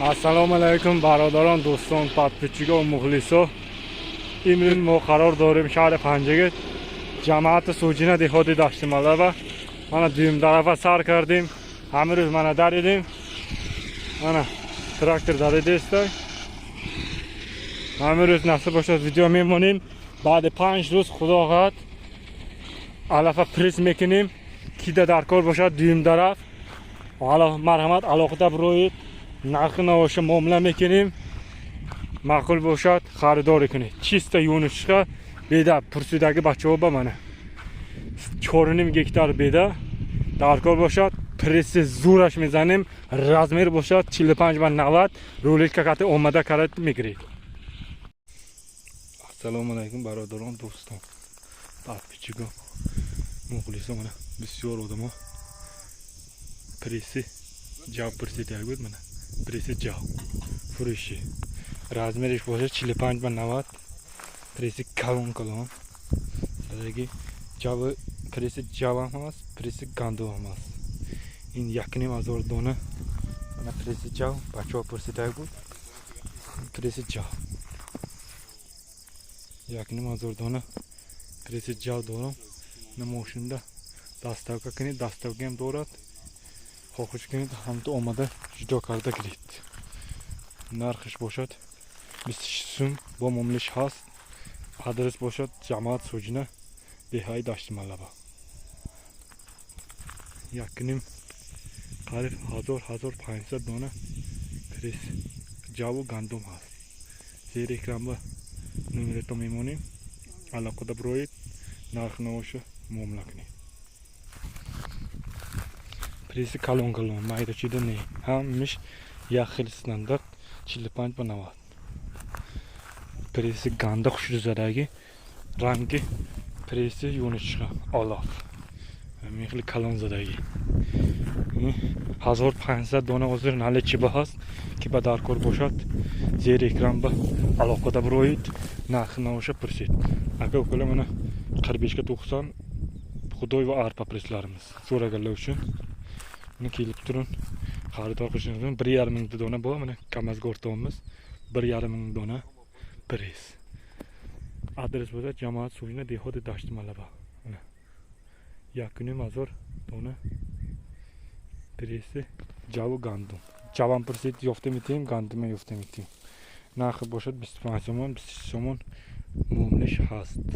Assalomu alaykum barodaron, do'ston, podpischikov, muxlisor. Imrin mo qaror dorim shahar Panjagir jamoat sujina dehodi dashtim alaba. Mana düğüm tarafa sar kardim. Hamroz mana dar edim. Mana traktor dar edestay. Hamroz nasib boshad video memonim. Ba'd 5 roz xudo xohlad alafa pres mekinim. Kida darkor boshad düğüm taraf. Alo marhamat alohida biroyit. Narxini o'sha muomala mekinim. Ma'qul boshad xaridor ekining. Chista yo'nishga beda pursudagi bachova mana. 4,5 gektar beda darkor boshad. Presi zo'rash mezanim. Razmer boshad 45 va 90. Roletka qati omada karat migrid. Assalomu alaykum barodaron, do'ston. Podpischikov, muxlisor mana bisyor odamlar. Presi jav persitaygut mana. Presi jav. Furushi. Razmerish boshad 45 va 90. Presi kalon. Sadagi jav presi jav emas, presi gandum emas. In yakni mazor dona. Mana presi jav, bachov persitaygut. Presi jav. Yakni mazor dona. Presi jav doram. Namoshunda dastavka kini dastavka ham dorat. Xohish kunid hamda omada juda karda girit. Narxish boshad 20 so'm با muomalash hast. Adres boshad jamoat sujina dehay dashtimalaba. Yaknim qarib 1500 dona pres javu gandum hast. Zer ekranba numerato memonim. Aloqada biroyit narxini o'sha muomala qiling. Presi kalon mayda chida ne. Hamish yaxil standart 45 va 90. Presi ganda xushuzadagi rangi presi yo'nishga olof. Mehli kalonzadagi. 1500 dona hozir nalichi bahas ki badarkor boshad. Zer ekran ba aloqada biroyit narxini o'sha pursit. Aka ukalar mana 45 ga 90 xudoy va arpa preslarimiz. So'raganlar uchun buni kelib turun. Xaridor qilishimiz uchun 1,5 dona bor. Mana Kamazga o'rtog'imiz 1,5 dona pres. Adres bo'lsa jamoat sujina dehodi dashtimalaba. Mana yakuni mazor dona presi javu gandum. Javan pursit yofta mitim, gandum yofta mitim. Narxi boshad 25 so'm, 30 so'm muomalash hast.